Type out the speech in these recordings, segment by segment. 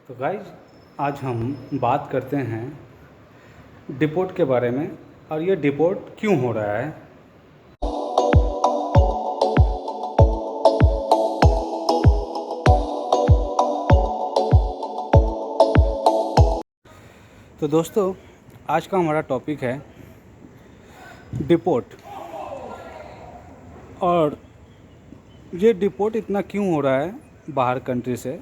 तो गाइज आज हम बात करते हैं डिपोर्ट के बारे में और ये डिपोर्ट क्यों हो रहा है। तो दोस्तों आज का हमारा टॉपिक है डिपोर्ट। और ये डिपोर्ट इतना क्यों हो रहा है बाहर कंट्री से,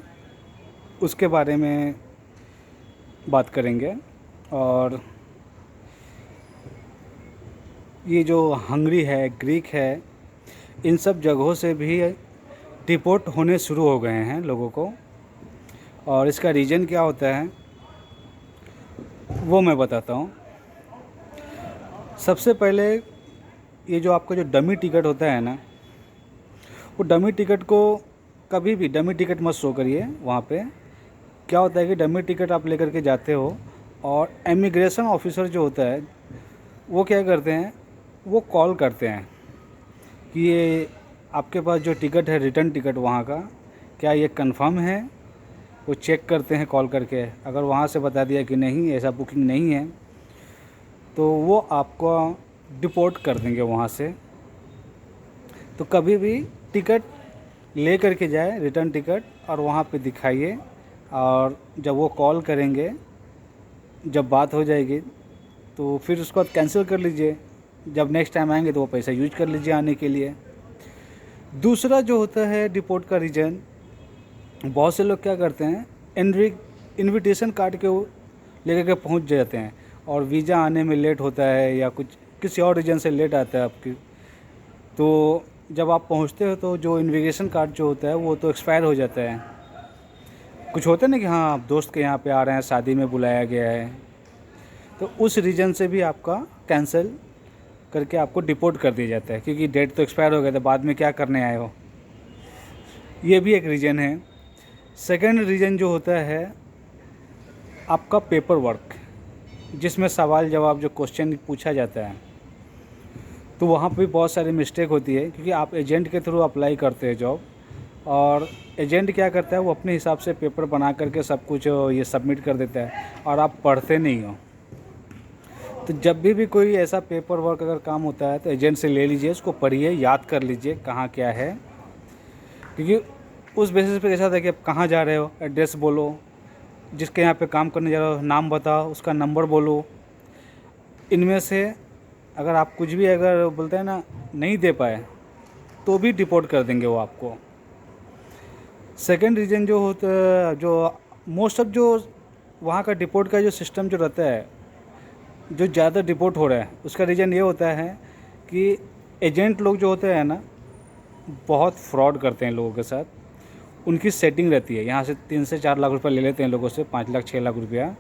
उसके बारे में बात करेंगे। और ये जो हंगरी है, ग्रीक है, इन सब जगहों से भी डिपोर्ट होने शुरू हो गए हैं लोगों को। और इसका रीज़न क्या होता है वो मैं बताता हूँ। सबसे पहले ये जो आपका जो डमी टिकट होता है ना, वो डमी टिकट को कभी भी डमी टिकट मत शो करिए वहाँ पे। क्या होता है कि डमी टिकट आप लेकर के जाते हो और इमिग्रेशन ऑफिसर जो होता है वो क्या करते हैं, वो कॉल करते हैं कि ये आपके पास जो टिकट है, रिटर्न टिकट वहाँ का, क्या ये कंफर्म है। वो चेक करते हैं कॉल करके। अगर वहाँ से बता दिया कि नहीं, ऐसा बुकिंग नहीं है, तो वो आपको डिपोर्ट कर देंगे वहाँ से। तो कभी भी टिकट ले करके जाए, रिटर्न टिकट, और वहाँ पे दिखाइए। और जब वो कॉल करेंगे, जब बात हो जाएगी, तो फिर उसको बाद कैंसिल कर लीजिए। जब नेक्स्ट टाइम आएंगे तो वो पैसा यूज कर लीजिए आने के लिए। दूसरा जो होता है डिपोर्ट का रीज़न, बहुत से लोग क्या करते हैं, इनविटेशन कार्ड के लेकर के पहुंच जाते हैं और वीज़ा आने में लेट होता है या कुछ किसी और रीज़न से लेट आता है आपकी। तो जब आप पहुंचते हो तो जो इनविटेशन कार्ड जो होता है वो तो एक्सपायर हो जाता है। कुछ होता है ना कि हाँ आप दोस्त के यहाँ पे आ रहे हैं, शादी में बुलाया गया है, तो उस रीज़न से भी आपका कैंसिल करके आपको डिपोर्ट कर दिया जाता है, क्योंकि डेट तो एक्सपायर हो गया था, बाद में क्या करने आए हो। ये भी एक रीज़न है। सेकंड रीज़न जो होता है आपका पेपर वर्क, जिसमें सवाल जवाब जो क्वेश्चन पूछा जाता है, तो वहाँ पे बहुत सारी मिस्टेक होती है, क्योंकि आप एजेंट के थ्रू अप्लाई करते हैं जॉब। और एजेंट क्या करता है, वो अपने हिसाब से पेपर बना करके सब कुछ ये सबमिट कर देता है और आप पढ़ते नहीं हो। तो जब भी कोई ऐसा पेपर वर्क अगर काम होता है तो एजेंट से ले लीजिए, उसको पढ़िए, याद कर लीजिए कहाँ क्या है। क्योंकि उस बेसिस पे ऐसा था कि आप कहाँ जा रहे हो, एड्रेस बोलो, जिसके यहाँ पे काम करने जा रहे हो नाम बताओ, उसका नंबर बोलो। इनमें से अगर आप कुछ भी अगर बोलते हैं ना नहीं दे पाए तो भी डिपोर्ट कर देंगे वो आपको। सेकंड रीज़न जो होता है, जो मोस्ट ऑफ जो वहाँ का डिपोर्ट का जो सिस्टम जो रहता है, जो ज़्यादा डिपोर्ट हो रहा है, उसका रीज़न ये होता है कि एजेंट लोग जो होते हैं ना, बहुत फ्रॉड करते हैं लोगों के साथ। उनकी सेटिंग रहती है, यहाँ से 3 से 4 लाख रुपए ले लेते हैं लोगों से, 5 लाख 6 लाख रुपया।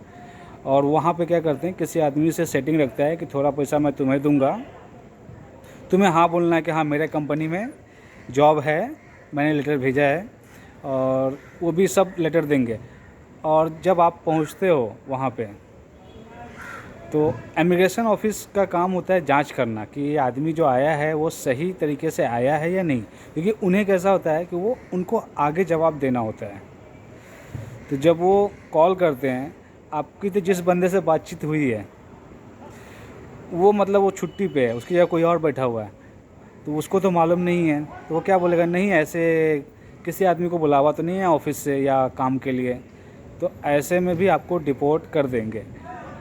और वहाँ पे क्या करते हैं, किसी आदमी से सेटिंग रखता है कि थोड़ा पैसा मैं तुम्हें दूंगा, तुम्हें हाँ बोलना है कि हाँ मेरे कंपनी में जॉब है, मैंने लेटर भेजा है, और वो भी सब लेटर देंगे। और जब आप पहुँचते हो वहाँ पे, तो इमिग्रेशन ऑफिस का काम होता है जांच करना कि ये आदमी जो आया है वो सही तरीके से आया है या नहीं। क्योंकि उन्हें कैसा होता है कि वो उनको आगे जवाब देना होता है। तो जब वो कॉल करते हैं, आपकी तो जिस बंदे से बातचीत हुई है वो मतलब वो छुट्टी पे है, उसकी जगह कोई और बैठा हुआ है, तो उसको तो मालूम नहीं है। तो वो क्या बोलेगा, नहीं ऐसे किसी आदमी को बुलावा तो नहीं है ऑफिस से या काम के लिए। तो ऐसे में भी आपको डिपोर्ट कर देंगे।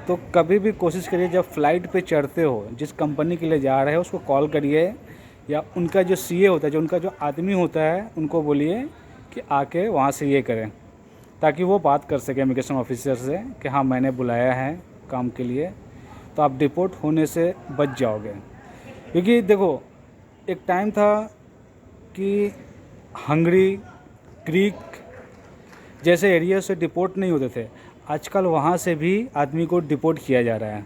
तो कभी भी कोशिश करिए, जब फ़्लाइट पे चढ़ते हो, जिस कंपनी के लिए जा रहे हो उसको कॉल करिए, या उनका जो सीए होता है, जो उनका जो आदमी होता है, उनको बोलिए कि आके वहाँ से ये करें, ताकि वो बात कर सके इमिग्रेशन ऑफिसर से कि हाँ मैंने बुलाया है काम के लिए। तो आप डिपोर्ट होने से बच जाओगे। क्योंकि देखो, एक टाइम था कि हंगरी, ग्रीक जैसे एरिया से डिपोर्ट नहीं होते थे। आजकल वहाँ से भी आदमी को डिपोर्ट किया जा रहा है।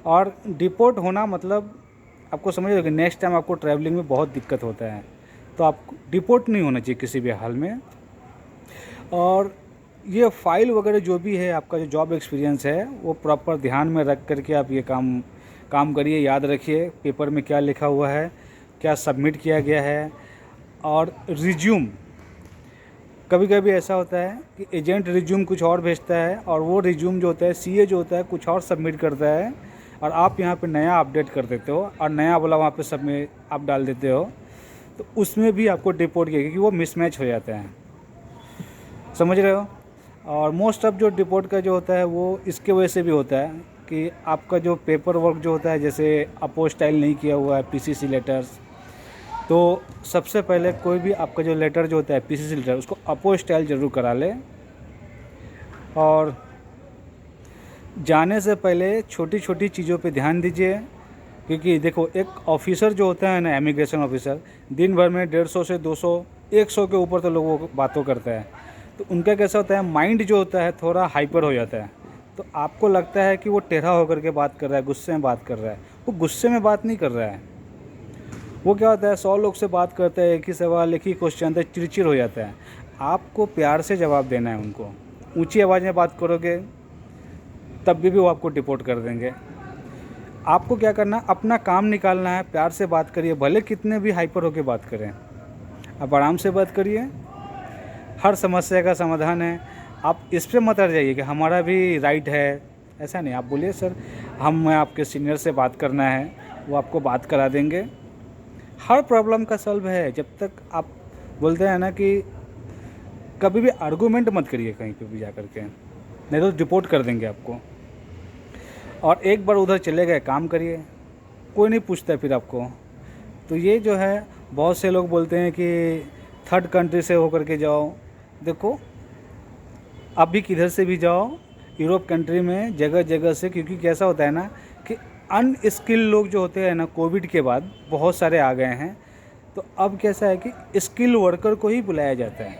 और डिपोर्ट होना मतलब आपको समझ लो कि नेक्स्ट टाइम आपको ट्रैवलिंग में बहुत दिक्कत होता है। तो आप डिपोर्ट नहीं होना चाहिए किसी भी हाल में। और ये फ़ाइल वगैरह जो भी है, आपका जो जॉब एक्सपीरियंस है, वो प्रॉपर ध्यान में रख करके आप ये काम करिए। याद रखिए पेपर में क्या लिखा हुआ है, क्या सबमिट किया गया है। और रिज्यूम कभी कभी ऐसा होता है कि एजेंट रिज्यूम कुछ और भेजता है और वो रिज्यूम जो होता है सीए जो होता है कुछ और सबमिट करता है और आप यहाँ पे नया अपडेट कर देते हो और नया वाला वहाँ पे सबमिट आप डाल देते हो, तो उसमें भी आपको डिपोर्ट किया क्योंकि वो मिसमैच हो जाता है। समझ रहे हो? और मोस्ट ऑफ जो डिपोर्ट का जो होता है वो इसके वजह से भी होता है कि आपका जो पेपर वर्क जो होता है, जैसे अपोस्टाइल नहीं किया हुआ है पीसीसी लेटर्स, तो सबसे पहले कोई भी आपका जो लेटर जो होता है पीसीसी लेटर उसको अपोस्टाइल ज़रूर करा ले। और जाने से पहले छोटी छोटी चीज़ों पे ध्यान दीजिए, क्योंकि देखो एक ऑफिसर जो होता है ना, इमिग्रेशन ऑफिसर, दिन भर में 150 से 200 100 के ऊपर तो लोगों को बातों करता है, तो उनका कैसा होता है, माइंड जो होता है थोड़ा हाइपर हो जाता है। तो आपको लगता है कि वो टेढ़ा होकर के बात कर रहा है, गुस्से में बात कर रहा है। वो गुस्से में बात नहीं कर रहा है। वो क्या होता है, 100 लोग से बात करते हैं, एक ही सवाल एक ही क्वेश्चन, तो चिड़चिड़ हो जाता है। आपको प्यार से जवाब देना है उनको। ऊंची आवाज़ में बात करोगे तब भी वो आपको डिपोर्ट कर देंगे। आपको क्या करना, अपना काम निकालना है, प्यार से बात करिए, भले कितने भी हाइपर होकर बात करें, आप आराम से बात करिए। हर समस्या का समाधान है। आप इस पे मत अड़ जाइए कि हमारा भी राइट है, ऐसा नहीं। आप बोलिए सर हम आपके सीनियर से बात करना है, वो आपको बात करा देंगे। हर प्रॉब्लम का सॉल्व है। जब तक आप बोलते हैं ना कि कभी भी आर्गूमेंट मत करिए कहीं पे भी जा कर के, नहीं तो डिपोर्ट कर देंगे आपको। और एक बार उधर चले गए, काम करिए, कोई नहीं पूछता फिर आपको। तो ये जो है, बहुत से लोग बोलते हैं कि थर्ड कंट्री से होकर के जाओ। देखो आप भी किधर से भी जाओ, यूरोप कंट्री में जगह जगह से, क्योंकि कैसा होता है ना कि अनस्किल्ड लोग जो होते हैं ना, कोविड के बाद बहुत सारे आ गए हैं। तो अब कैसा है कि स्किल वर्कर को ही बुलाया जाता है,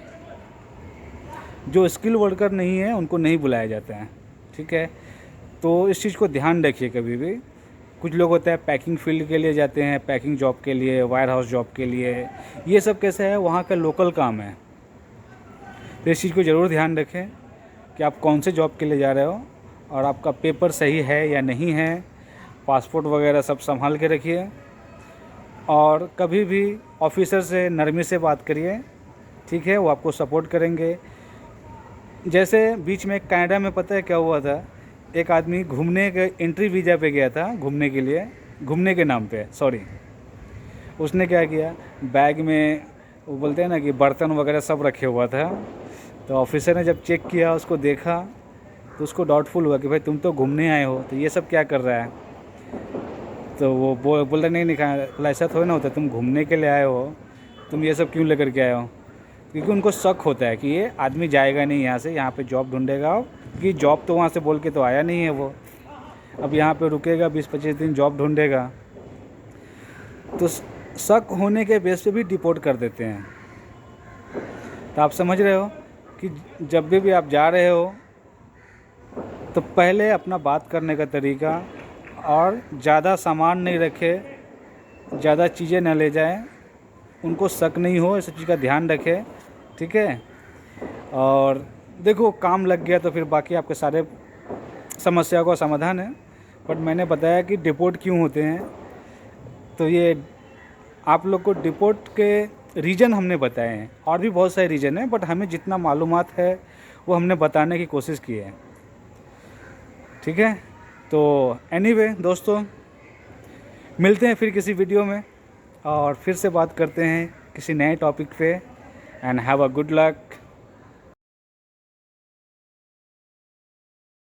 जो स्किल वर्कर नहीं है उनको नहीं बुलाया जाता है। ठीक है, तो इस चीज़ को ध्यान रखिए। कभी भी कुछ लोग होते हैं पैकिंग फील्ड के लिए जाते हैं, पैकिंग जॉब के लिए, वायर हाउस जॉब के लिए, ये सब कैसे है, वहाँ का लोकल काम है। तो इस चीज़ को ज़रूर ध्यान रखें कि आप कौन से जॉब के लिए जा रहे हो और आपका पेपर सही है या नहीं है, पासपोर्ट वगैरह सब संभाल के रखिए। और कभी भी ऑफिसर से नरमी से बात करिए, ठीक है, वो आपको सपोर्ट करेंगे। जैसे बीच में कनाडा में पता है क्या हुआ था, एक आदमी घूमने के एंट्री वीज़ा पे गया था, घूमने के लिए, घूमने के नाम पे, सॉरी। उसने क्या किया, बैग में वो बोलते हैं ना कि बर्तन वगैरह सब रखे हुआ था। तो ऑफिसर ने जब चेक किया, उसको देखा, तो उसको डाउटफुल हुआ कि भाई तुम तो घूमने आए हो, तो ये सब क्या कर रहा है। तो वो बोलता नहीं बोला ऐसा थोड़ा ना होता, तुम घूमने के लिए आए हो, तुम ये सब क्यों लेकर के आए हो। क्योंकि उनको शक होता है कि ये आदमी जाएगा नहीं यहाँ से, यहाँ पे जॉब ढूंढेगा, क्योंकि जॉब तो वहाँ से बोल के तो आया नहीं है वो, अब यहाँ पे रुकेगा 20-25 दिन, जॉब ढूंढेगा। तो शक होने के बेस पे भी डिपोर्ट कर देते हैं। तो आप समझ रहे हो कि जब भी आप जा रहे हो तो पहले अपना बात करने का तरीका, और ज़्यादा सामान नहीं रखे, ज़्यादा चीज़ें न ले जाएं, उनको शक नहीं हो, इस चीज़ का ध्यान रखें। ठीक है, और देखो काम लग गया तो फिर बाकी आपके सारे समस्या का समाधान है। बट मैंने बताया कि डिपोर्ट क्यों होते हैं, तो ये आप लोग को डिपोर्ट के रीज़न हमने बताए हैं, और भी बहुत सारे रीज़न हैं, बट हमें जितना मालूमात है वो हमने बताने की कोशिश की है। ठीक है, तो एनीवे दोस्तों, मिलते हैं फिर किसी वीडियो में और फिर से बात करते हैं किसी नए टॉपिक पे। And have a good luck.